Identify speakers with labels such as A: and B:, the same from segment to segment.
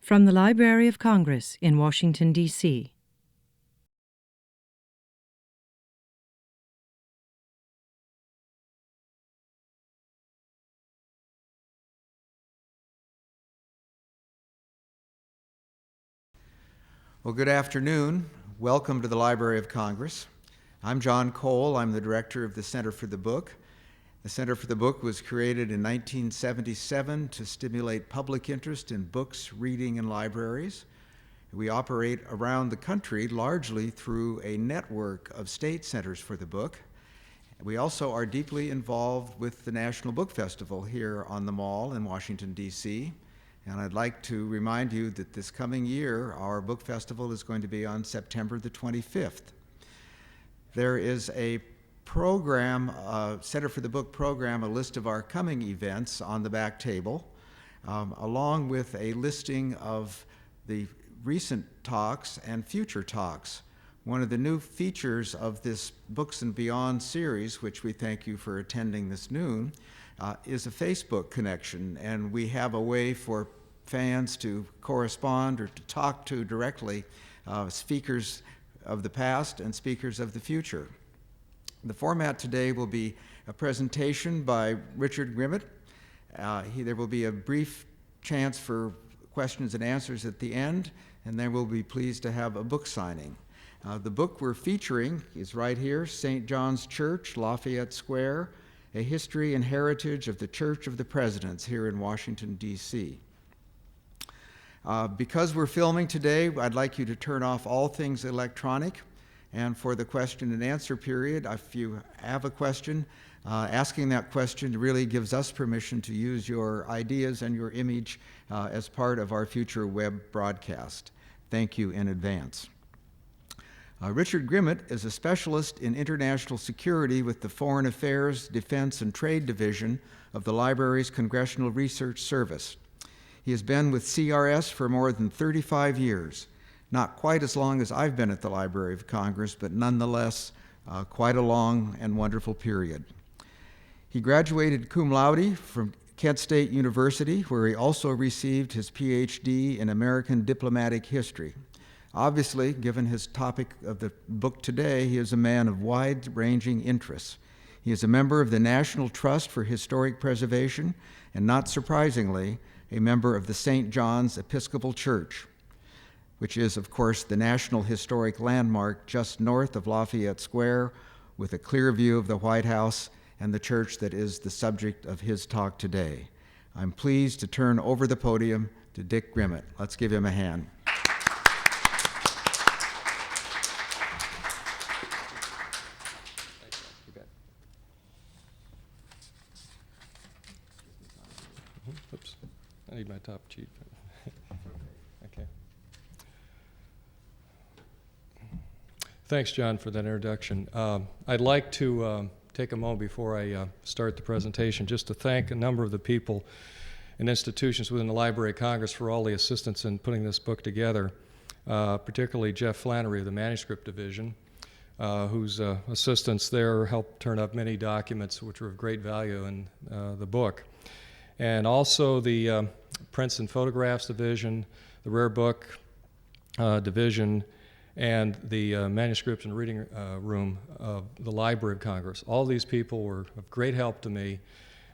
A: From the Library of Congress in Washington, D.C.
B: Well, good afternoon. Welcome to the Library of Congress. I'm John Cole. I'm the director of the Center for the Book. The Center for the Book was created in 1977 to stimulate public interest in books, reading, and libraries. We operate around the country largely through a network of state centers for the book. We also are deeply involved with the National Book Festival here on the Mall in Washington, D.C. And I'd like to remind you that this coming year, our book festival is going to be on September the 25th. There is a program, Center for the Book program, a list of our coming events on the back table, along with a listing of the recent talks and future talks. One of the new features of this Books and Beyond series, which we thank you for attending this noon, is a Facebook connection, and we have a way for fans to correspond or to talk to directly speakers of the past and speakers of the future. The format today will be a presentation by Richard Grimmett. There will be a brief chance for questions and answers at the end, and then we'll be pleased to have a book signing. The book we're featuring is right here, St. John's Church, Lafayette Square, A History and Heritage of the Church of the Presidents here in Washington, D.C. Because we're filming today, I'd like you to turn off all things electronic. And for the question and answer period, if you have a question, asking that question really gives us permission to use your ideas and your image as part of our future web broadcast. Thank you in advance. Richard Grimmett is a specialist in international security with the Foreign Affairs, Defense, and Trade Division of the Library's Congressional Research Service. He has been with CRS for more than 35 years, not quite as long as I've been at the Library of Congress, but nonetheless quite a long and wonderful period. He graduated cum laude from Kent State University, where he also received his PhD in American Diplomatic History. Obviously, given his topic of the book today, he is a man of wide-ranging interests. He is a member of the National Trust for Historic Preservation, and not surprisingly, a member of the St. John's Episcopal Church, which is, of course, the National Historic Landmark just north of Lafayette Square, with a clear view of the White House and the church that is the subject of his talk today. I'm pleased to turn over the podium to Dick Grimmett. Let's give him a hand.
C: Oops, I need my top sheet. Okay. Thanks, John, for that introduction. I'd like to take a moment before I start the presentation just to thank a number of the people and institutions within the Library of Congress for all the assistance in putting this book together, particularly Jeff Flannery of the Manuscript Division, whose assistance there helped turn up many documents which were of great value in the book. And also the Prints and Photographs Division, the Rare Book Division, and the Manuscripts and Reading Room of the Library of Congress. All these people were of great help to me,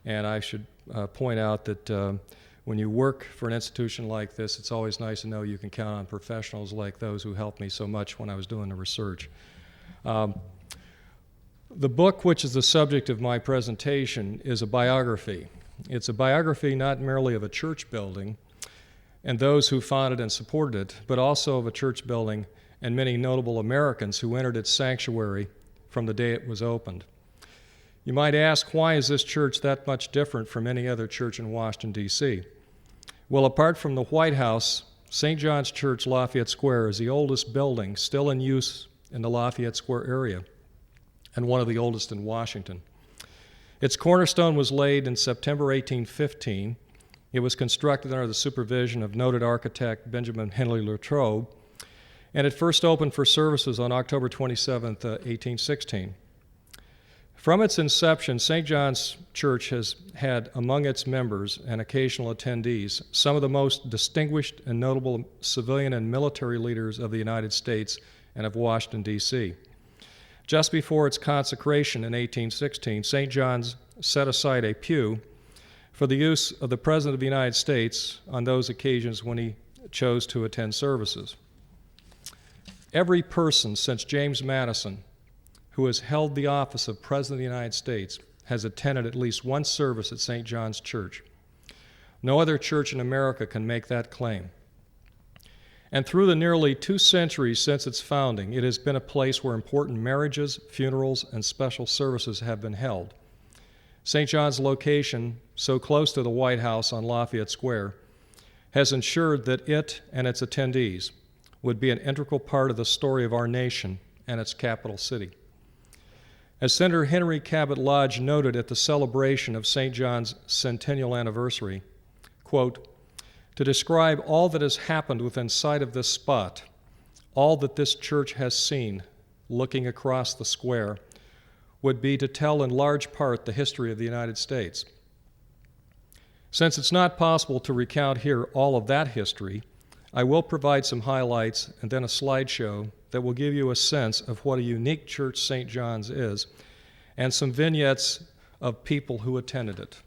C: and I should point out that when you work for an institution like this, it's always nice to know you can count on professionals like those who helped me so much when I was doing the research. The book, which is the subject of my presentation, is a biography. It's a biography not merely of a church building and those who founded and supported it, but also of a church building and many notable Americans who entered its sanctuary from the day it was opened. You might ask, why is this church that much different from any other church in Washington, D.C.? Well, apart from the White House, St. John's Church, Lafayette Square is the oldest building still in use in the Lafayette Square area and one of the oldest in Washington. Its cornerstone was laid in September 1815. It was constructed under the supervision of noted architect Benjamin Henry Latrobe, and it first opened for services on October 27, 1816. From its inception, St. John's Church has had among its members and occasional attendees some of the most distinguished and notable civilian and military leaders of the United States and of Washington, D.C. Just before its consecration in 1816, St. John's set aside a pew for the use of the President of the United States on those occasions when he chose to attend services. Every person since James Madison who has held the office of President of the United States has attended at least one service at St. John's Church. No other church in America can make that claim. And through the nearly 2 centuries since its founding, it has been a place where important marriages, funerals, and special services have been held. St. John's location, so close to the White House on Lafayette Square, has ensured that it and its attendees would be an integral part of the story of our nation and its capital city. As Senator Henry Cabot Lodge noted at the celebration of St. John's centennial anniversary, quote, "To describe all that has happened within sight of this spot, all that this church has seen looking across the square, would be to tell in large part the history of the United States. Since it's not possible to recount here all of that history, I will provide some highlights and then a slideshow that will give you a sense of what a unique church St. John's is, and some vignettes of people who attended it.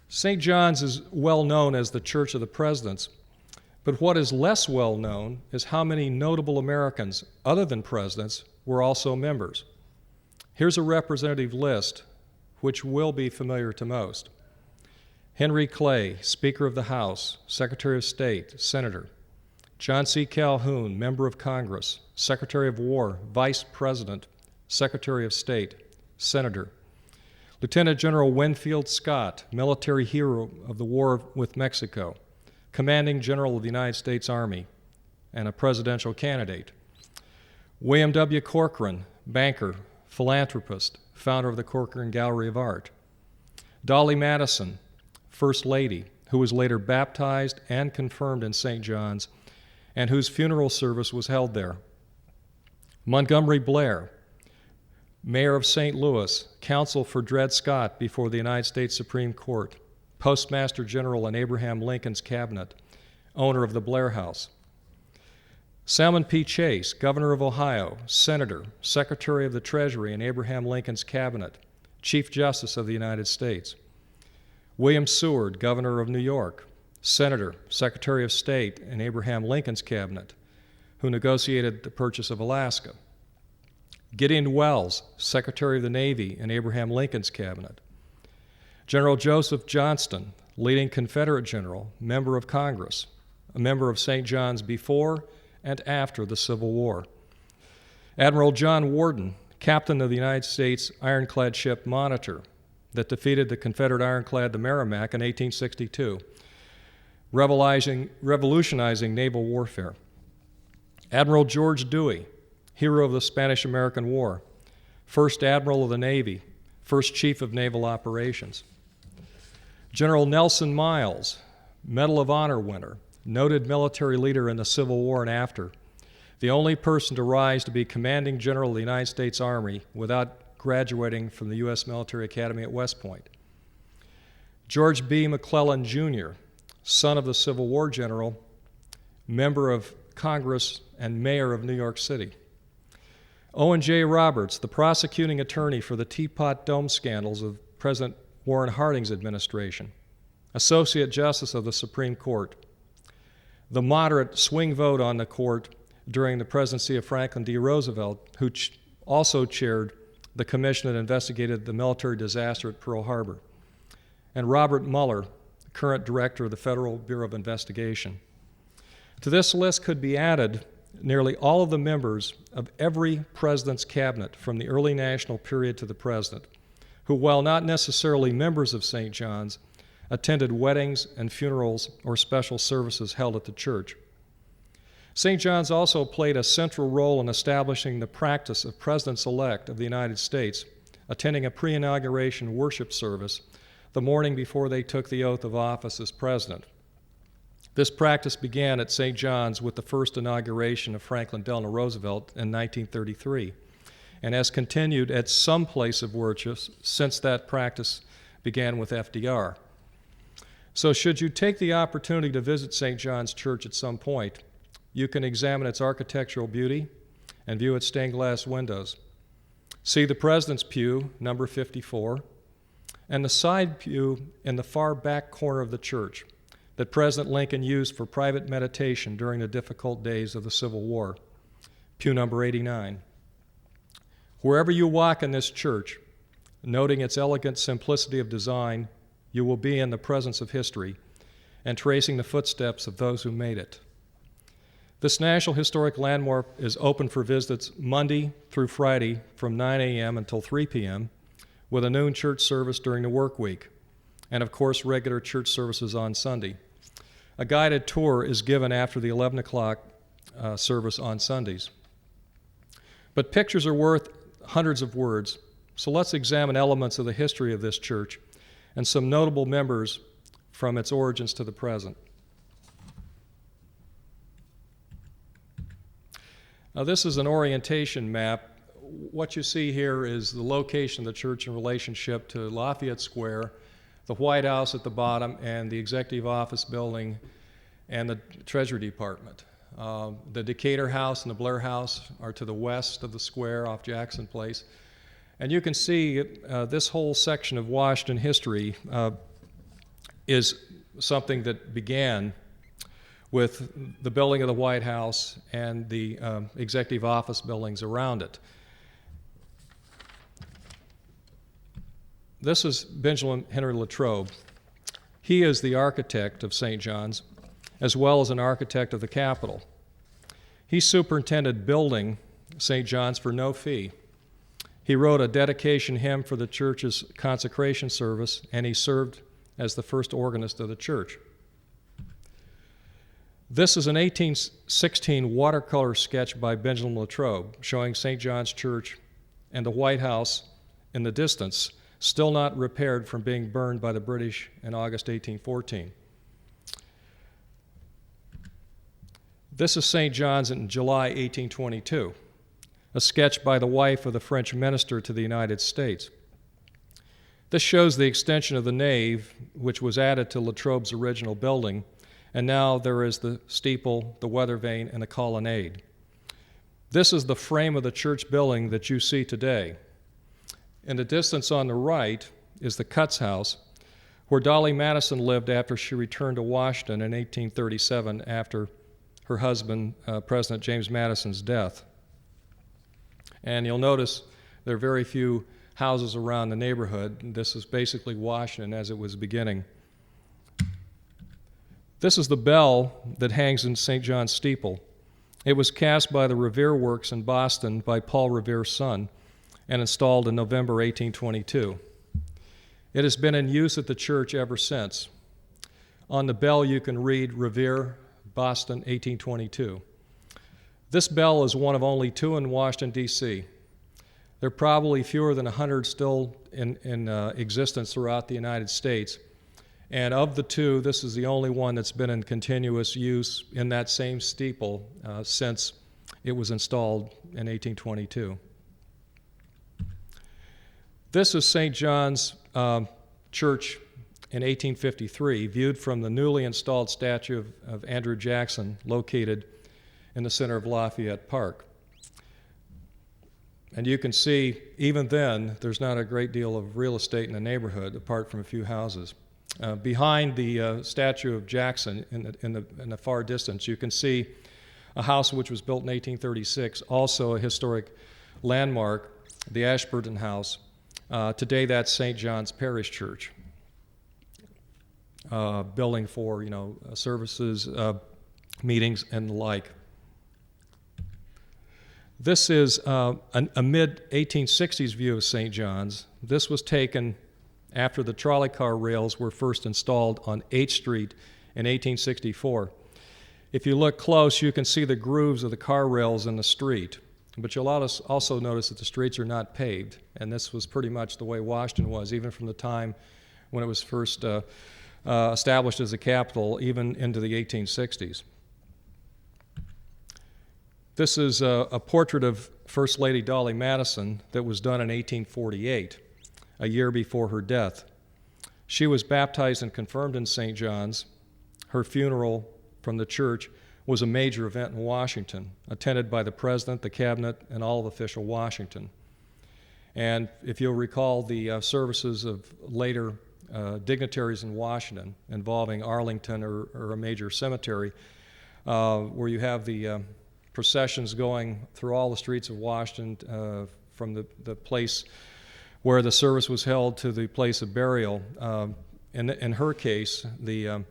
C: St. John's is well known as the Church of the Presidents, but what is less well known is how many notable Americans, other than presidents, were also members. Here's a representative list, which will be familiar to most. Henry Clay, Speaker of the House, Secretary of State, Senator. John C. Calhoun, Member of Congress, Secretary of War, Vice President, Secretary of State, Senator. Lieutenant General Winfield Scott, military hero of the war with Mexico, Commanding General of the United States Army, and a presidential candidate. William W. Corcoran, banker, philanthropist, founder of the Corcoran Gallery of Art. Dolly Madison, First Lady, who was later baptized and confirmed in St. John's, and whose funeral service was held there. Montgomery Blair, Mayor of St. Louis, counsel for Dred Scott before the United States Supreme Court, Postmaster General in Abraham Lincoln's cabinet, owner of the Blair House. Salmon P. Chase, Governor of Ohio, Senator, Secretary of the Treasury in Abraham Lincoln's cabinet, Chief Justice of the United States. William Seward, Governor of New York, Senator, Secretary of State in Abraham Lincoln's cabinet, who negotiated the purchase of Alaska. Gideon Welles, Secretary of the Navy in Abraham Lincoln's cabinet. General Joseph Johnston, leading Confederate general, member of Congress, a member of St. John's before and after the Civil War. Admiral John Warden, captain of the United States ironclad ship Monitor that defeated the Confederate ironclad the Merrimack in 1862, revolutionizing naval warfare. Admiral George Dewey, hero of the Spanish-American War, first Admiral of the Navy, first Chief of Naval Operations. General Nelson Miles, Medal of Honor winner, noted military leader in the Civil War and after, the only person to rise to be Commanding General of the United States Army without graduating from the U.S. Military Academy at West Point. George B. McClellan, Jr., son of the Civil War general, member of Congress and mayor of New York City. Owen J. Roberts, the prosecuting attorney for the Teapot Dome scandals of President Warren Harding's administration, Associate Justice of the Supreme Court. The moderate swing vote on the court during the presidency of Franklin D. Roosevelt, who also chaired the commission that investigated the military disaster at Pearl Harbor. And Robert Mueller, current director of the Federal Bureau of Investigation. To this list could be added nearly all of the members of every president's cabinet from the early national period to the president, who, while not necessarily members of St. John's, attended weddings and funerals or special services held at the church. St. John's also played a central role in establishing the practice of presidents-elect of the United States attending a pre-inauguration worship service the morning before they took the oath of office as president. This practice began at St. John's with the first inauguration of Franklin Delano Roosevelt in 1933 and has continued at some place of worship since that practice began with FDR. So should you take the opportunity to visit St. John's Church at some point, you can examine its architectural beauty and view its stained glass windows. See the President's pew, number 54, and the side pew in the far back corner of the church that President Lincoln used for private meditation during the difficult days of the Civil War, pew number 89. Wherever you walk in this church, noting its elegant simplicity of design, you will be in the presence of history and tracing the footsteps of those who made it. This National Historic Landmark is open for visits Monday through Friday from 9 a.m. until 3 p.m., with a noon church service during the work week, and of course regular church services on Sunday. A guided tour is given after the 11 o'clock service on Sundays. But pictures are worth hundreds of words, so let's examine elements of the history of this church and some notable members from its origins to the present. Now, this is an orientation map. What you see here is the location of the church in relationship to Lafayette Square, the White House at the bottom, and the Executive Office Building and the Treasury Department. The Decatur House and the Blair House are to the west of the square off Jackson Place. And you can see this whole section of Washington history is something that began with the building of the White House and the executive office buildings around it. This is Benjamin Henry Latrobe. He is the architect of St. John's, as well as an architect of the Capitol. He superintended building St. John's for no fee. He wrote a dedication hymn for the church's consecration service, and he served as the first organist of the church. This is an 1816 watercolor sketch by Benjamin Latrobe showing St. John's Church and the White House in the distance, still not repaired from being burned by the British in August 1814. This is St. John's in July 1822, a sketch by the wife of the French minister to the United States. This shows the extension of the nave, which was added to Latrobe's original building, and now there is the steeple, the weather vane, and the colonnade. This is the frame of the church building that you see today. In the distance on the right is the Cutts House, where Dolly Madison lived after she returned to Washington in 1837 after her husband, President James Madison's death. And you'll notice there are very few houses around the neighborhood. This is basically Washington as it was beginning. This is the bell that hangs in St. John's steeple. It was cast by the Revere Works in Boston by Paul Revere's son and installed in November 1822. It has been in use at the church ever since. On the bell you can read Revere, Boston, 1822. This bell is one of only two in Washington, D.C. There are probably fewer than 100 still in existence throughout the United States. And of the two, this is the only one that's been in continuous use in that same steeple since it was installed in 1822. This is St. John's Church in 1853, viewed from the newly installed statue of Andrew Jackson located in the center of Lafayette Park. And you can see, even then, there's not a great deal of real estate in the neighborhood apart from a few houses. Behind the statue of Jackson in the far distance, you can see a house which was built in 1836, also a historic landmark, the Ashburton House. Today that's St. John's Parish Church, building for services, meetings, and the like. This is a mid-1860s view of St. John's. This was taken after the trolley car rails were first installed on 8th Street in 1864. If you look close, you can see the grooves of the car rails in the street. But you'll also notice that the streets are not paved, and this was pretty much the way Washington was, even from the time when it was first established as a capital, even into the 1860s. This is a portrait of First Lady Dolly Madison that was done in 1848, a year before her death. She was baptized and confirmed in St. John's. Her funeral from the church was a major event in Washington, attended by the President, the Cabinet, and all of official Washington. And if you'll recall the services of later dignitaries in Washington involving Arlington or a major cemetery, where you have the processions going through all the streets of Washington from the place where the service was held to the place of burial. In her case, the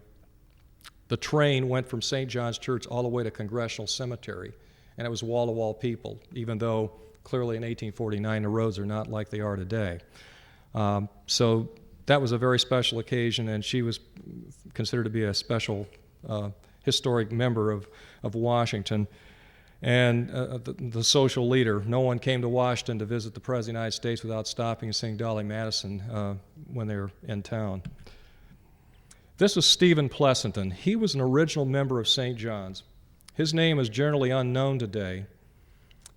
C: train went from St. John's Church all the way to Congressional Cemetery, and it was wall-to-wall people, even though clearly in 1849 the roads are not like they are today. So that was a very special occasion, and she was considered to be a special historic member of Washington. And the social leader. No one came to Washington to visit the President of the United States without stopping and seeing Dolly Madison when they were in town. This was Stephen Pleasanton. He was an original member of St. John's. His name is generally unknown today,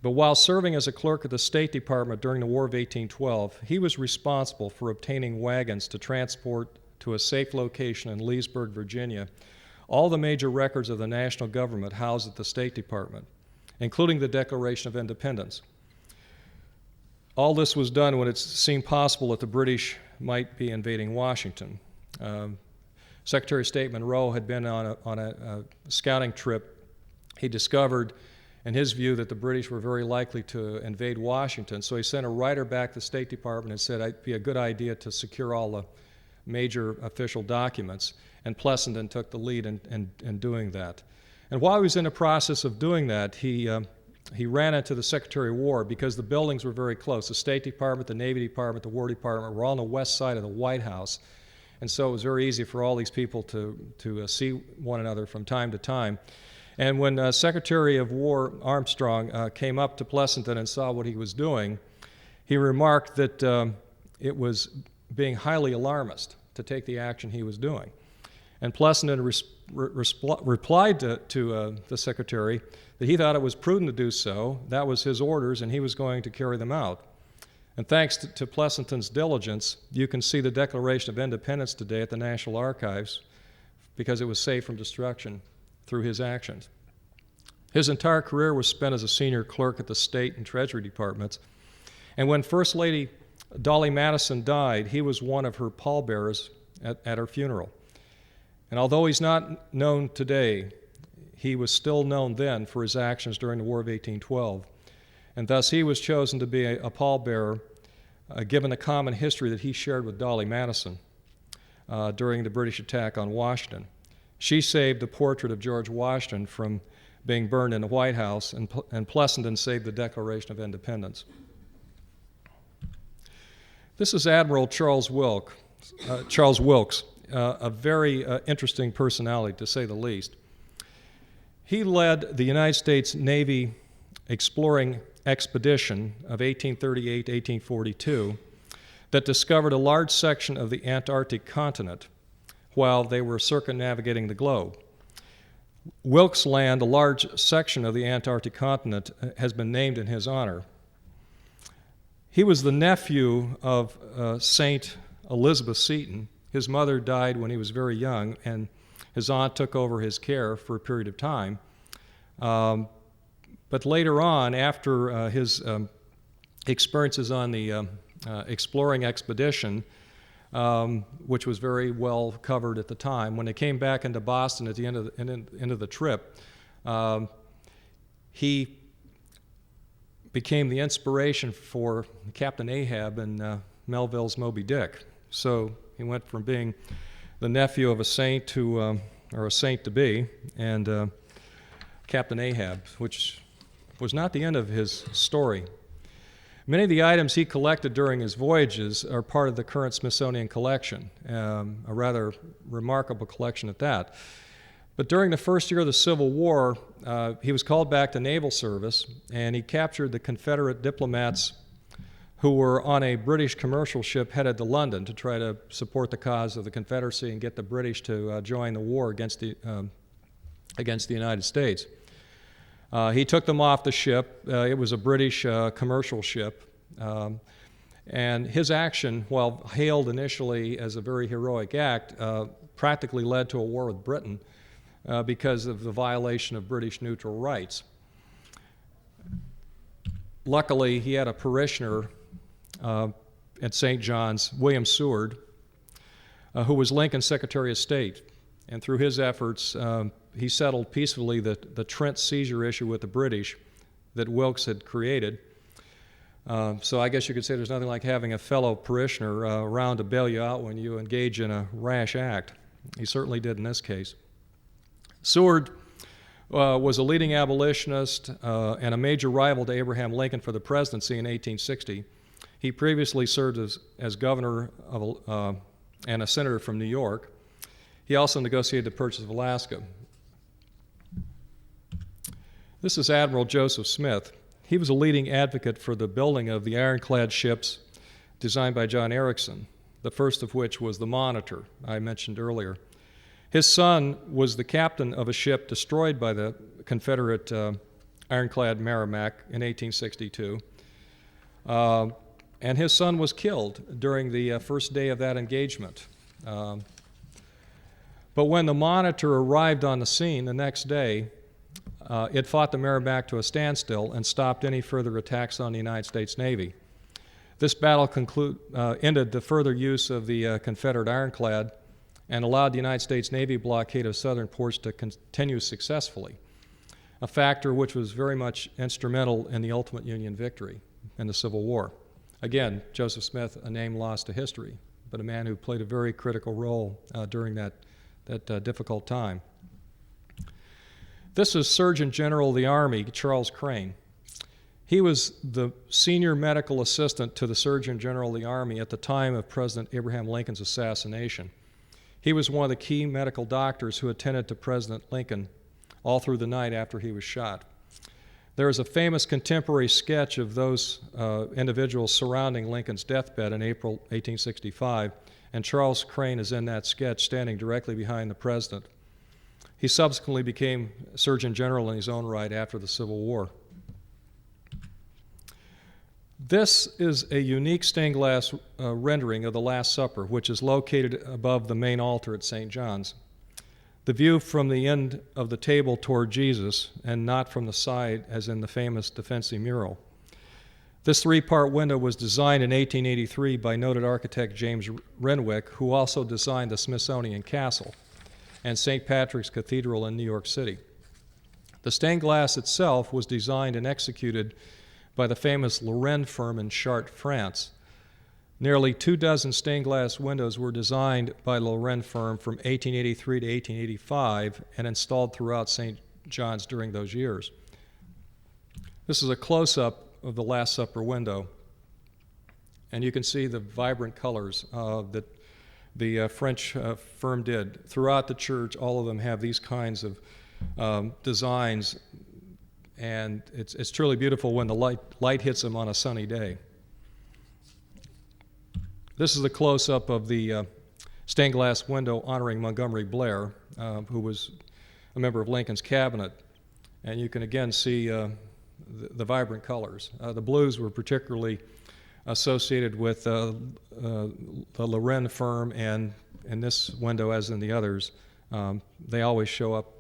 C: but while serving as a clerk at the State Department during the War of 1812, he was responsible for obtaining wagons to transport to a safe location in Leesburg, Virginia, all the major records of the national government housed at the State Department, including the Declaration of Independence. All this was done when it seemed possible that the British might be invading Washington. Secretary of State Monroe had been on a scouting trip. He discovered, in his view, that the British were very likely to invade Washington, so he sent a writer back to the State Department and said it'd be a good idea to secure all the major official documents, and Pleasanton took the lead in doing that. And while he was in the process of doing that, he ran into the Secretary of War because the buildings were very close. The State Department, the Navy Department, the War Department were all on the west side of the White House. And so it was very easy for all these people to see one another from time to time. And when Secretary of War Armstrong came up to Pleasanton and saw what he was doing, he remarked that it was being highly alarmist to take the action he was doing. And Pleasanton replied to the Secretary that he thought it was prudent to do so. That was his orders, and he was going to carry them out. And thanks to Pleasanton's diligence, you can see the Declaration of Independence today at the National Archives because it was saved from destruction through his actions. His entire career was spent as a senior clerk at the State and Treasury Departments. And when First Lady Dolly Madison died, he was one of her pallbearers at her funeral. And although he's not known today, he was still known then for his actions during the War of 1812. And thus he was chosen to be a pallbearer, given the common history that he shared with Dolly Madison during the British attack on Washington. She saved the portrait of George Washington from being burned in the White House, and Pleasanton saved the Declaration of Independence. This is Admiral Charles Wilkes, a very interesting personality, to say the least. He led the United States Navy exploring expedition of 1838-1842 that discovered a large section of the Antarctic continent while they were circumnavigating the globe. Wilkes Land, a large section of the Antarctic continent, has been named in his honor. He was the nephew of St. Elizabeth Seton. His mother died when he was very young, and his aunt took over his care for a period of time. But later on, after his experiences on the exploring expedition, which was very well covered at the time, when they came back into Boston at the end of the trip, he became the inspiration for Captain Ahab in Melville's Moby Dick. So he went from being the nephew of a saint to, or a saint to be, and Captain Ahab, which was not the end of his story. Many of the items he collected during his voyages are part of the current Smithsonian collection, a rather remarkable collection at that. But during the first year of the Civil War, he was called back to naval service, and he captured the Confederate diplomats who were on a British commercial ship headed to London to try to support the cause of the Confederacy and get the British to join the war against the United States. He took them off the ship. It was a British commercial ship. And his action, while hailed initially as a very heroic act, practically led to a war with Britain because of the violation of British neutral rights. Luckily, he had a parishioner at St. John's, William Seward, who was Lincoln's Secretary of State. And through his efforts, he settled peacefully the Trent seizure issue with the British that Wilkes had created. So I guess you could say there's nothing like having a fellow parishioner around to bail you out when you engage in a rash act. He certainly did in this case. Seward was a leading abolitionist and a major rival to Abraham Lincoln for the presidency in 1860. He previously served as governor of, and a senator from New York. He also negotiated the purchase of Alaska. This is Admiral Joseph Smith. He was a leading advocate for the building of the ironclad ships designed by John Erickson, the first of which was the Monitor, I mentioned earlier. His son was the captain of a ship destroyed by the Confederate ironclad Merrimac in 1862. And his son was killed during the first day of that engagement. But when the Monitor arrived on the scene the next day, it fought the Merrimac to a standstill and stopped any further attacks on the United States Navy. This battle ended the further use of the Confederate ironclad and allowed the United States Navy blockade of southern ports to continue successfully, a factor which was very much instrumental in the ultimate Union victory in the Civil War. Again, Joseph Smith, a name lost to history, but a man who played a very critical role during that difficult time. This is Surgeon General of the Army, Charles Crane. He was the senior medical assistant to the Surgeon General of the Army at the time of President Abraham Lincoln's assassination. He was one of the key medical doctors who attended to President Lincoln all through the night after he was shot. There is a famous contemporary sketch of those individuals surrounding Lincoln's deathbed in April 1865, and Charles Crane is in that sketch standing directly behind the president. He subsequently became Surgeon General in his own right after the Civil War. This is a unique stained glass rendering of the Last Supper, which is located above the main altar at St. John's. The view from the end of the table toward Jesus and not from the side as in the famous Da Vinci mural. This three-part window was designed in 1883 by noted architect James Renwick, who also designed the Smithsonian Castle and St. Patrick's Cathedral in New York City. The stained glass itself was designed and executed by the famous Lorraine firm in Chartres, France. Nearly 24 stained glass windows were designed by the Lorraine firm from 1883 to 1885 and installed throughout St. John's during those years. This is a close-up of the Last Supper window, and you can see the vibrant colors that the French firm did. Throughout the church, all of them have these kinds of designs, and it's truly beautiful when the light hits them on a sunny day. This is a close-up of the stained glass window honoring Montgomery Blair, who was a member of Lincoln's cabinet. And you can again see the vibrant colors. The blues were particularly associated with the Lorraine firm, and in this window, as in the others, they always show up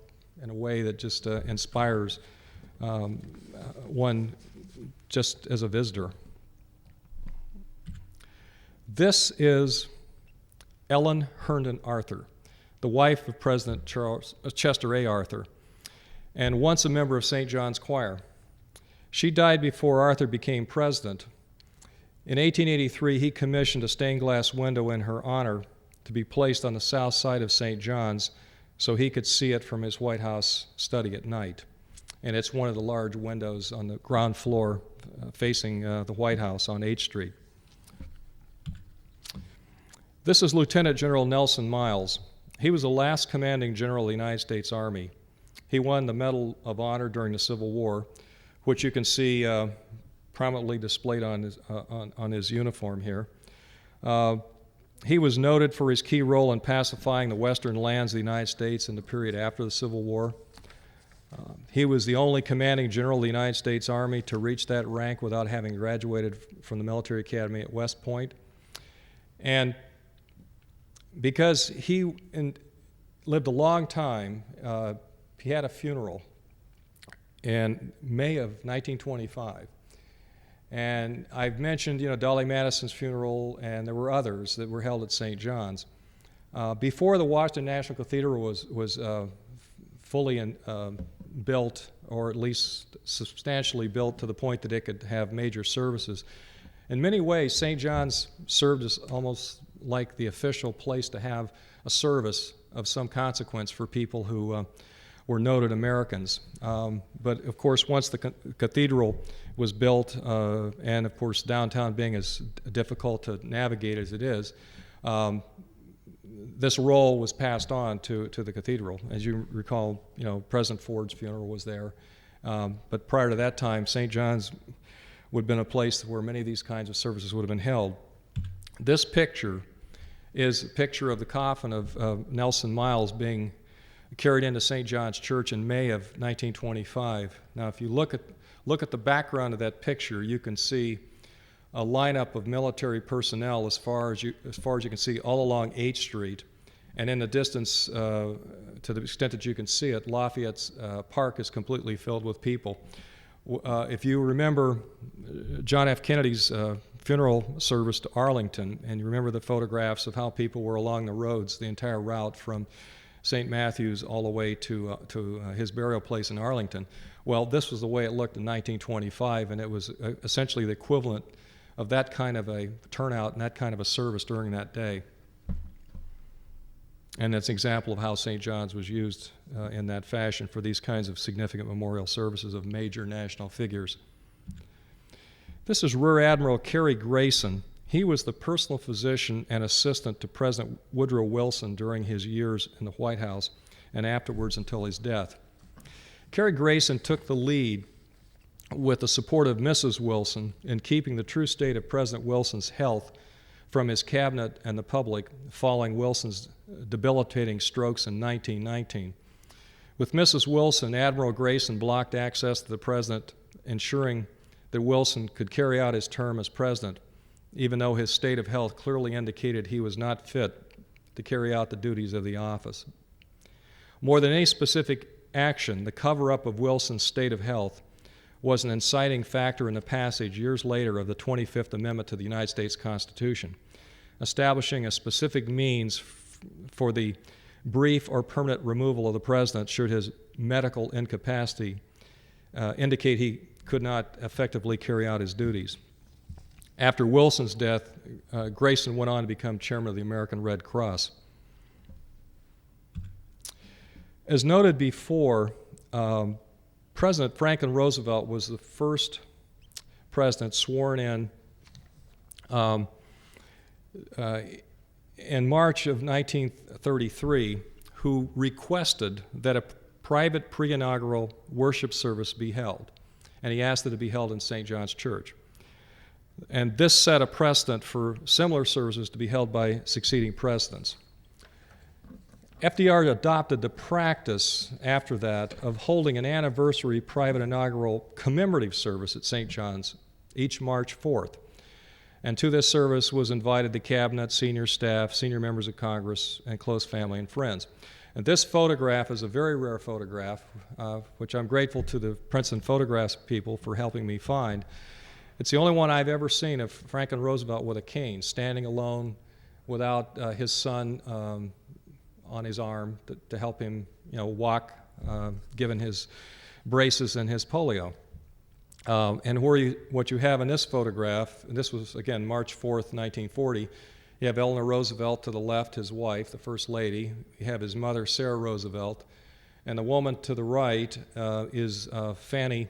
C: in a way that just inspires one just as a visitor. This is Ellen Herndon Arthur, the wife of President Chester A. Arthur, and once a member of St. John's Choir. She died before Arthur became president. In 1883, he commissioned a stained glass window in her honor to be placed on the south side of St. John's so he could see it from his White House study at night. And it's one of the large windows on the ground floor facing the White House on H Street. This is Lieutenant General Nelson Miles. He was the last commanding general of the United States Army. He won the Medal of Honor during the Civil War, which you can see prominently displayed on his uniform here. He was noted for his key role in pacifying the western lands of the United States in the period after the Civil War. He was the only commanding general of the United States Army to reach that rank without having graduated from the military academy at West Point. And because he lived a long time, he had a funeral in May of 1925. And I've mentioned, Dolly Madison's funeral, and there were others that were held at St. John's. Before the Washington National Cathedral was fully built, or at least substantially built to the point that it could have major services, in many ways, St. John's served as almost like the official place to have a service of some consequence for people who were noted Americans. But of course, once the cathedral was built, and of course downtown being as difficult to navigate as it is, this role was passed on to the cathedral. As you recall, President Ford's funeral was there. But prior to that time, St. John's would have been a place where many of these kinds of services would have been held. This picture is a picture of the coffin of Nelson Miles being carried into St. John's Church in May of 1925. Now, if you look at the background of that picture, you can see a lineup of military personnel as far as you can see all along 8th Street, and in the distance, to the extent that you can see it, Lafayette Park is completely filled with people. If you remember John F. Kennedy's funeral service to Arlington, and you remember the photographs of how people were along the roads, the entire route from St. Matthew's all the way to his burial place in Arlington. Well, this was the way it looked in 1925, and it was essentially the equivalent of that kind of a turnout and that kind of a service during that day. And that's an example of how St. John's was used in that fashion for these kinds of significant memorial services of major national figures. This is Rear Admiral Cary Grayson. He was the personal physician and assistant to President Woodrow Wilson during his years in the White House and afterwards until his death. Cary Grayson took the lead with the support of Mrs. Wilson in keeping the true state of President Wilson's health from his cabinet and the public following Wilson's debilitating strokes in 1919. With Mrs. Wilson, Admiral Grayson blocked access to the president, ensuring that Wilson could carry out his term as president, even though his state of health clearly indicated he was not fit to carry out the duties of the office. More than any specific action, the cover-up of Wilson's state of health was an inciting factor in the passage years later of the 25th Amendment to the United States Constitution, establishing a specific means for the brief or permanent removal of the president should his medical incapacity indicate he could not effectively carry out his duties. After Wilson's death, Grayson went on to become chairman of the American Red Cross. As noted before, President Franklin Roosevelt was the first president sworn in March of 1933 who requested that a private pre-inaugural worship service be held, and he asked that it be held in St. John's Church. And this set a precedent for similar services to be held by succeeding presidents. FDR adopted the practice after that of holding an anniversary private inaugural commemorative service at St. John's each March 4th. And to this service was invited the cabinet, senior staff, senior members of Congress, and close family and friends. And this photograph is a very rare photograph, which I'm grateful to the Princeton Photographs people for helping me find. It's the only one I've ever seen of Franklin Roosevelt with a cane, standing alone without his son on his arm to help him, walk, given his braces and his polio. And what you have in this photograph, and this was, again, March 4th, 1940, you have Eleanor Roosevelt to the left, his wife, the First Lady. You have his mother, Sarah Roosevelt. And the woman to the right is Fanny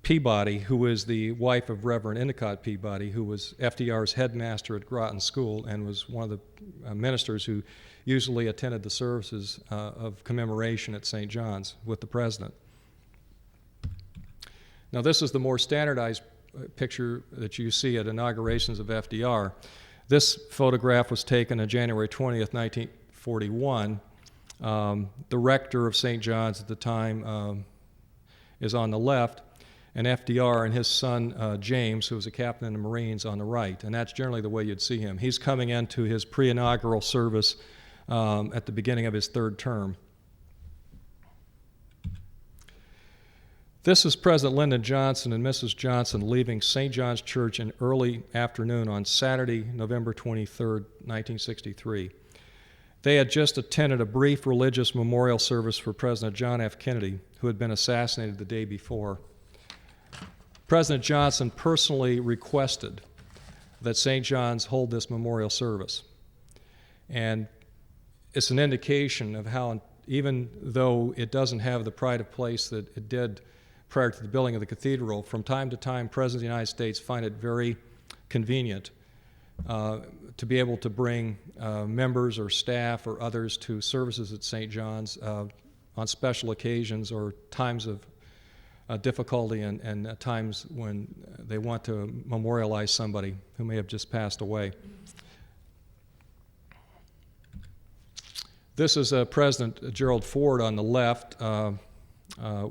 C: Peabody, who is the wife of Reverend Endicott Peabody, who was FDR's headmaster at Groton School and was one of the ministers who usually attended the services of commemoration at St. John's with the president. Now, this is the more standardized picture that you see at inaugurations of FDR. This photograph was taken on January 20th, 1941, The rector of St. John's at the time is on the left, and FDR and his son James, who was a captain in the Marines, on the right. And that's generally the way you'd see him. He's coming into his pre-inaugural service at the beginning of his third term. This is President Lyndon Johnson and Mrs. Johnson leaving St. John's Church in early afternoon on Saturday, November 23rd, 1963. They had just attended a brief religious memorial service for President John F. Kennedy, who had been assassinated the day before. President Johnson personally requested that St. John's hold this memorial service. And it's an indication of how, even though it doesn't have the pride of place that it did prior to the building of the cathedral, from time to time, President of the United States find it very convenient to be able to bring members or staff or others to services at St. John's on special occasions or times of difficulty and times when they want to memorialize somebody who may have just passed away. This is President Gerald Ford on the left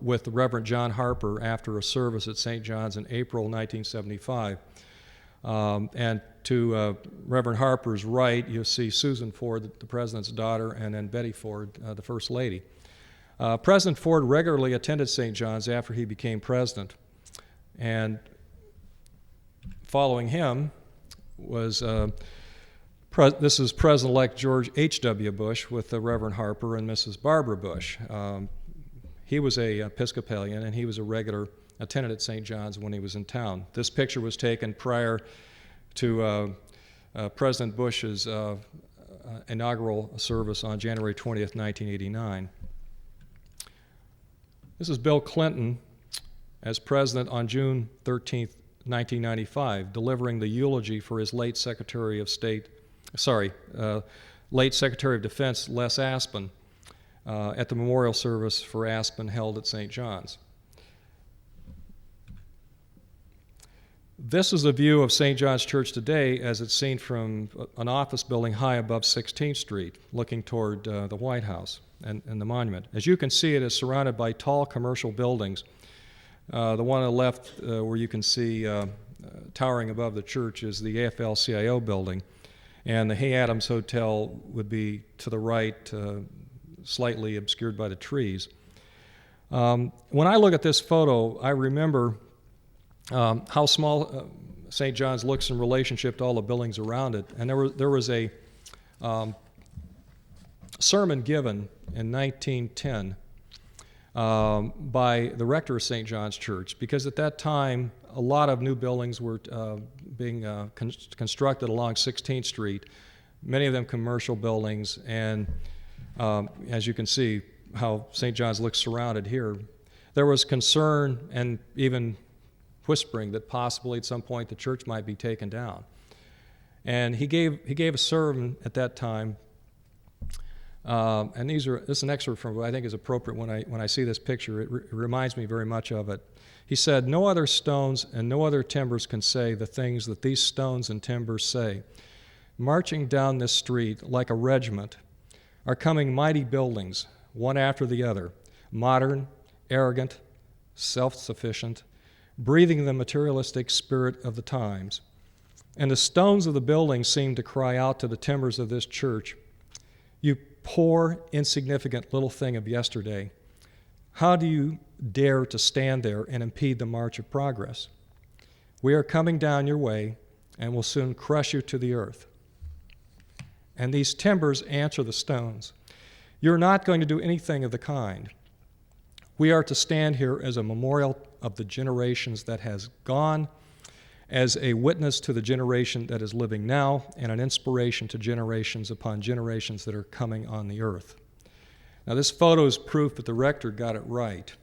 C: with the Reverend John Harper after a service at St. John's in April 1975. And to Reverend Harper's right, you'll see Susan Ford, the president's daughter, and then Betty Ford, the first lady. President Ford regularly attended St. John's after he became president. And following him was, this is President-elect George H.W. Bush with the Reverend Harper and Mrs. Barbara Bush. He was a Episcopalian, and he was a regular attendant at St. John's when he was in town. This picture was taken prior to President Bush's inaugural service on January 20th, 1989. This is Bill Clinton as president on June 13th, 1995, delivering the eulogy for his late Secretary of Defense, Les Aspin, at the memorial service for Aspin held at St. John's. This is a view of St. John's Church today as it's seen from an office building high above 16th Street, looking toward the White House and the monument. As you can see, it is surrounded by tall commercial buildings. The one on the left where you can see towering above the church is the AFL-CIO building, and the Hay Adams Hotel would be to the right, slightly obscured by the trees. When I look at this photo, I remember how small St. John's looks in relationship to all the buildings around it. And there was a sermon given in 1910 by the rector of St. John's Church, because at that time a lot of new buildings were being constructed along 16th Street, many of them commercial buildings, and as you can see how St. John's looks surrounded here. There was concern and even whispering that possibly at some point the church might be taken down. And he gave a sermon at that time, and this is an excerpt from what I think is appropriate when I see this picture. It reminds me very much of it. He said, "No other stones and no other timbers can say the things that these stones and timbers say. Marching down this street like a regiment are coming mighty buildings, one after the other, modern, arrogant, self-sufficient, breathing the materialistic spirit of the times. And the stones of the buildings seem to cry out to the timbers of this church, 'You poor, insignificant little thing of yesterday, how do you dare to stand there and impede the march of progress? We are coming down your way and will soon crush you to the earth.' And these timbers answer the stones, 'You're not going to do anything of the kind. We are to stand here as a memorial of the generations that has gone, as a witness to the generation that is living now, and an inspiration to generations upon generations that are coming on the earth.'" Now this photo is proof that the rector got it right.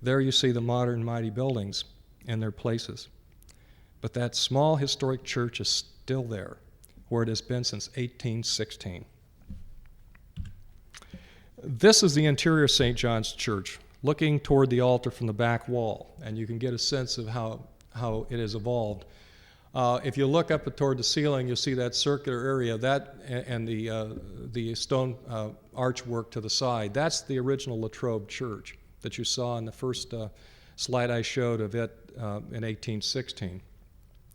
C: There you see the modern mighty buildings in their places. But that small historic church is still there, where it has been since 1816. This is the interior of St. John's Church, looking toward the altar from the back wall, and you can get a sense of how it has evolved. If you look up toward the ceiling, you'll see that circular area, that and the stone archwork to the side. That's the original Latrobe Church that you saw in the first slide I showed of it in 1816.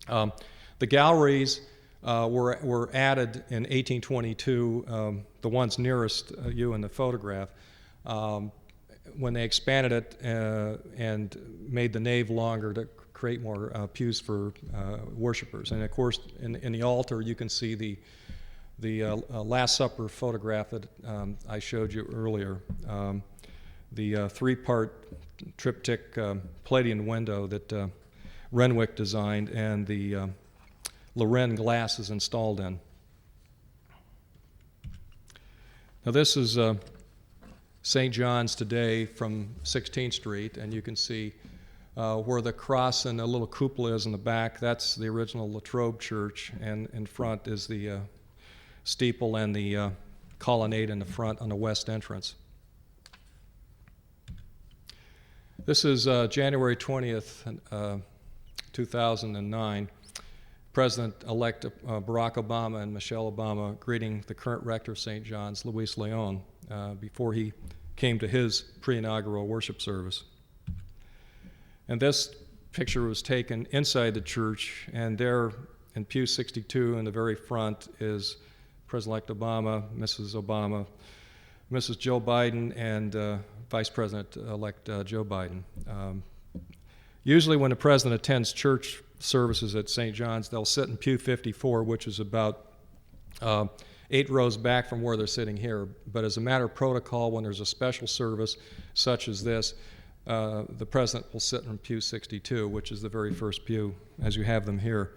C: The galleries were added in 1822, the ones nearest you in the photograph, when they expanded it and made the nave longer to create more pews for worshipers. And of course, in the altar, you can see the Last Supper photograph that I showed you earlier. The three-part triptych Palladian window that Renwick designed, and the Lorraine glass is installed in. Now this is St. John's today from 16th Street, and you can see where the cross and the little cupola is in the back. That's the original Latrobe Church, and in front is the steeple and the colonnade in the front on the west entrance. This is January 20th, 2009. President-elect Barack Obama and Michelle Obama greeting the current rector of St. John's, Luis Leon, before he came to his pre-inaugural worship service. And this picture was taken inside the church, and there in pew 62 in the very front is President-elect Obama, Mrs. Joe Biden, and Vice President-elect Joe Biden. Usually when the president attends church services at St. John's, they'll sit in pew 54, which is about 8 rows back from where they're sitting here. But as a matter of protocol, when there's a special service such as this, the president will sit in pew 62, which is the very first pew, as you have them here.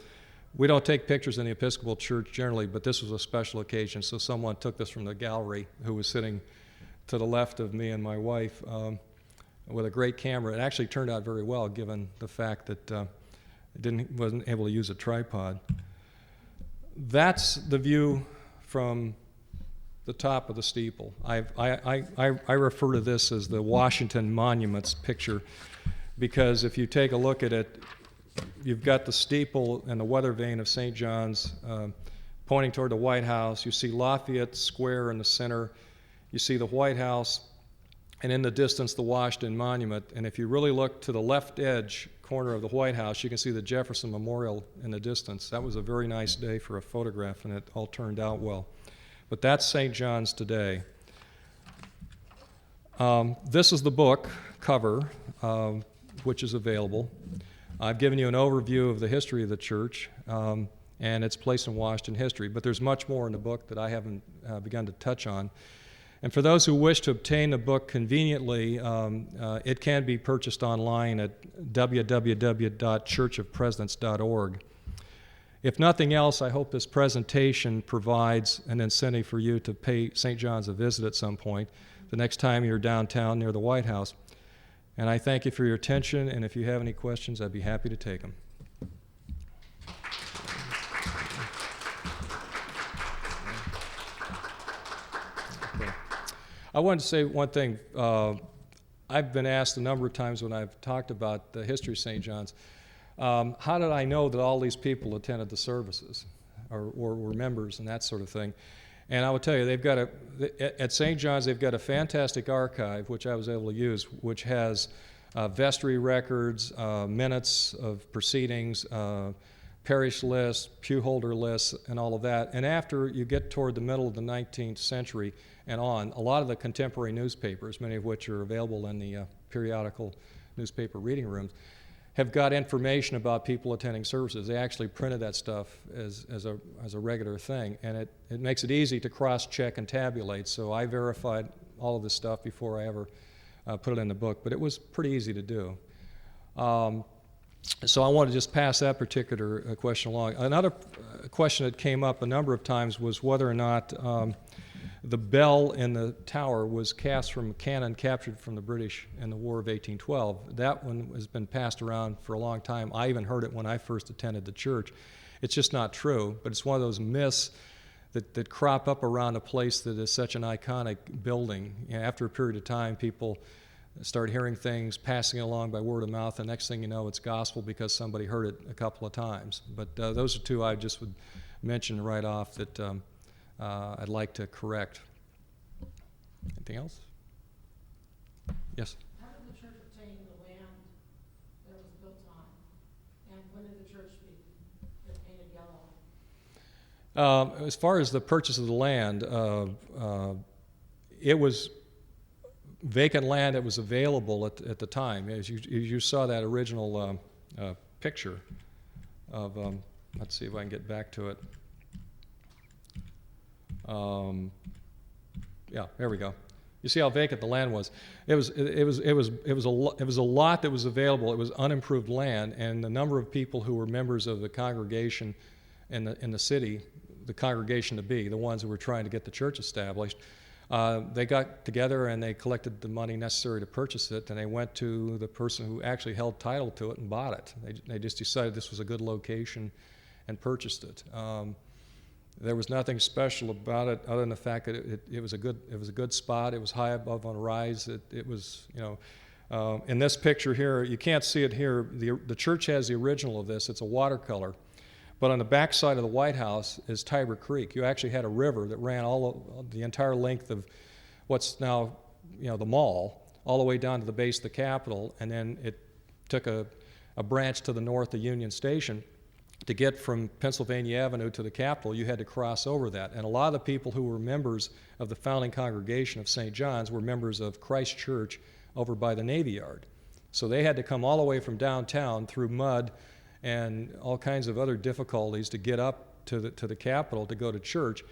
C: We don't take pictures in the Episcopal Church generally, but this was a special occasion, so someone took this from the gallery who was sitting to the left of me and my wife with a great camera. It actually turned out very well, given the fact that it wasn't able to use a tripod. That's the view from the top of the steeple. I refer to this as the Washington Monuments picture, because if you take a look at it, you've got the steeple and the weather vane of St. John's pointing toward the White House. You see Lafayette Square in the center. You see the White House, and in the distance, the Washington Monument. And if you really look to the left edge corner of the White House, you can see the Jefferson Memorial in the distance. That was a very nice day for a photograph, and it all turned out well. But that's St. John's today. This is the book cover, which is available. I've given you an overview of the history of the church and its place in Washington history, but there's much more in the book that I haven't begun to touch on. And for those who wish to obtain the book conveniently, it can be purchased online at www.churchofpresidents.org. If nothing else, I hope this presentation provides an incentive for you to pay St. John's a visit at some point the next time you're downtown near the White House. And I thank you for your attention, and if you have any questions, I'd be happy to take them. I wanted to say one thing. I've been asked a number of times when I've talked about the history of St. John's, how did I know that all these people attended the services or were members and that sort of thing? And I will tell you, at St. John's, they've got a fantastic archive, which I was able to use, which has vestry records, minutes of proceedings, parish lists, pew holder lists, and all of that. And after you get toward the middle of the 19th century and on, a lot of the contemporary newspapers, many of which are available in the periodical newspaper reading rooms, have got information about people attending services. They actually printed that stuff as a regular thing, and it makes it easy to cross-check and tabulate. So I verified all of this stuff before I ever put it in the book, but it was pretty easy to do. So I want to just pass that particular question along. Another question that came up a number of times was whether or not the bell in the tower was cast from a cannon captured from the British in the War of 1812. That one has been passed around for a long time. I even heard it when I first attended the church. It's just not true, but it's one of those myths that crop up around a place that is such an iconic building. You know, after a period of time, people start hearing things, passing it along by word of mouth. The next thing you know, it's gospel because somebody heard it a couple of times. But those are two I just would mention right off that I'd like to correct. Anything else? Yes?
D: How did the church obtain the land that it was built on? And when did the church get painted yellow?
C: As far as the purchase of the land, it was vacant land that was available at the time. As you saw that original picture of, let's see if I can get back to it. Yeah, there we go. You see how vacant the land was. It was a lot that was available. It was unimproved land, and the number of people who were members of the congregation in the city, the congregation to be, the ones who were trying to get the church established, they got together and they collected the money necessary to purchase it, and they went to the person who actually held title to it and bought it. They just decided this was a good location and purchased it. There was nothing special about it other than the fact that it was a good spot. It was high above on a rise. It was, in this picture here, you can't see it here. The church has the original of this. It's a watercolor. But on the back side of the White House is Tiber Creek. You actually had a river that ran the entire length of what's now, the mall, all the way down to the base of the Capitol, and then it took a branch to the north of Union Station. To get from Pennsylvania Avenue to the Capitol, you had to cross over that. And a lot of the people who were members of the founding congregation of St. John's were members of Christ Church over by the Navy Yard. So they had to come all the way from downtown through mud and all kinds of other difficulties to get up to the Capitol to go to church.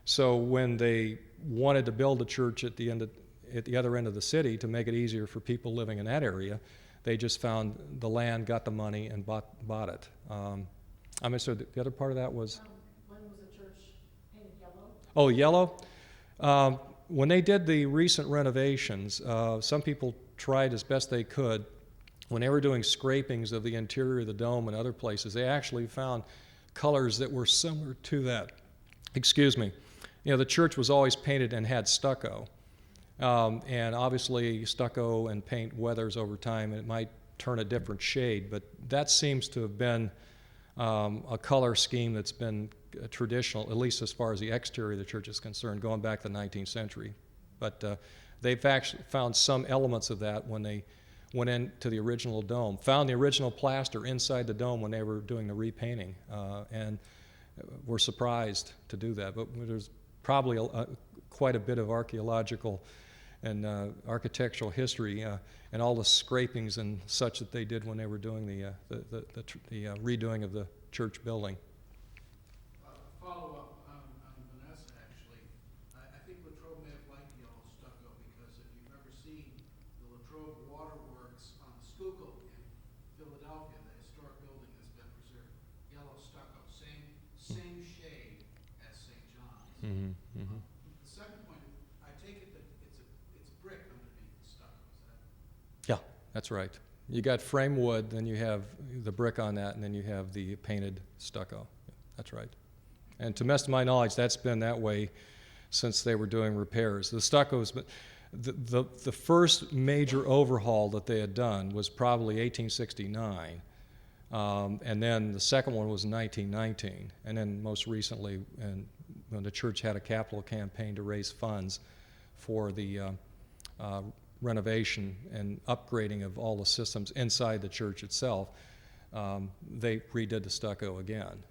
C: So when they wanted to build a church at the other end of the city to make it easier for people living in that area, they just found the land, got the money, and bought it. So the other part of that was?
D: When was the church painted yellow?
C: Oh, yellow? When they did the recent renovations, some people tried as best they could. When they were doing scrapings of the interior of the dome and other places, they actually found colors that were similar to that. Excuse me. The church was always painted and had stucco. And obviously stucco and paint weathers over time, and it might turn a different shade, but that seems to have been a color scheme that's been traditional, at least as far as the exterior of the church is concerned, going back to the 19th century. But they've actually found some elements of that when they went into the original dome, found the original plaster inside the dome when they were doing the repainting, and were surprised to do that. But there's probably quite a bit of archaeological and architectural history and all the scrapings and such that they did when they were doing the redoing of the church building.
E: Follow up on Vanessa, actually. I think Latrobe may have liked yellow stucco because if you've ever seen the Latrobe Waterworks on the Schuylkill in Philadelphia, the historic building that's been preserved, yellow stucco, same shade as St. John's.
C: Mm-hmm, mm-hmm.
E: The second point, I take it that it's brick underneath the stucco, is that?
C: Yeah, that's right. You got frame wood, then you have the brick on that, and then you have the painted stucco. Yeah, that's right. And to the best of my knowledge, that's been that way since they were doing repairs. The stucco's, the first major overhaul that they had done was probably 1869, and then the second one was in 1919, and then most recently, when the church had a capital campaign to raise funds for the renovation and upgrading of all the systems inside the church itself, they redid the stucco again.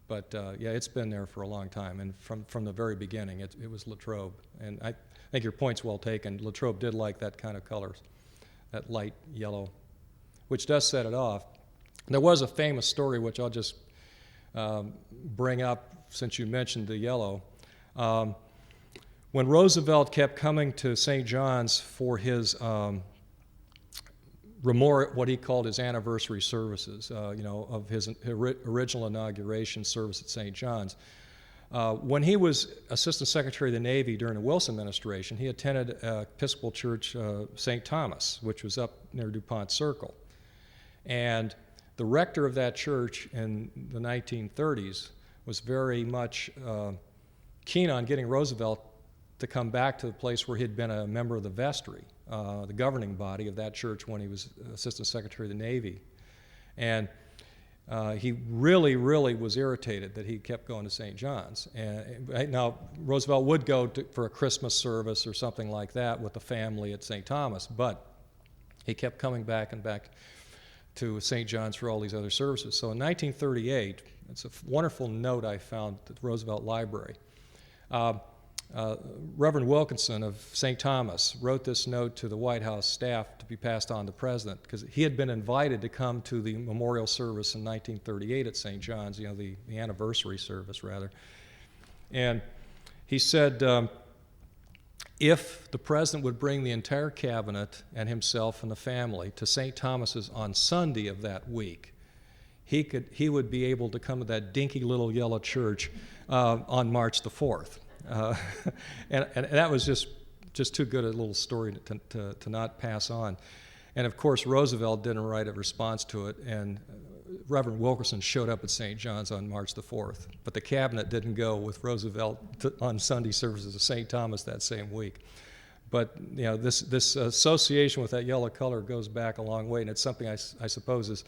C: But yeah, it's been there for a long time, and from the very beginning, it was Latrobe. And I think your point's well taken. Latrobe did like that kind of colors, that light yellow, which does set it off. There was a famous story, which I'll just bring up since you mentioned the yellow. When Roosevelt kept coming to St. John's for his what he called his anniversary services, of his original inauguration service at St. John's. When he was Assistant Secretary of the Navy during the Wilson administration, he attended Episcopal Church St. Thomas, which was up near DuPont Circle. And the rector of that church in the 1930s was very much keen on getting Roosevelt to come back to the place where he'd been a member of the vestry. the governing body of that church when he was Assistant Secretary of the Navy. And he really, really was irritated that he kept going to St. John's. And now, Roosevelt would go for a Christmas service or something like that with the family at St. Thomas, but he kept coming back and back to St. John's for all these other services. So in 1938, it's a wonderful note I found at the Roosevelt Library. Reverend Wilkinson of St. Thomas wrote this note to the White House staff to be passed on to the President, because he had been invited to come to the memorial service in 1938 at St. John's, the anniversary service, rather. And he said, if the President would bring the entire cabinet and himself and the family to St. Thomas's on Sunday of that week, he would be able to come to that dinky little yellow church on March the 4th. And that was just too good a little story to not pass on. And of course, Roosevelt didn't write a response to it, and Reverend Wilkerson showed up at St. John's on March the 4th. But the cabinet didn't go with Roosevelt on Sunday services at St. Thomas that same week. But this association with that yellow color goes back a long way, and it's something I suppose is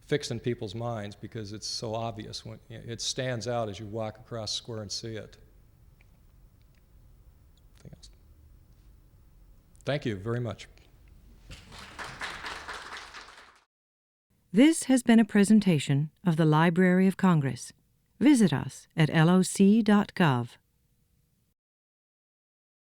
C: fixed in people's minds because it's so obvious. When it stands out as you walk across the square and see it. Thank you very much.
A: This has been a presentation of the Library of Congress. Visit us at loc.gov.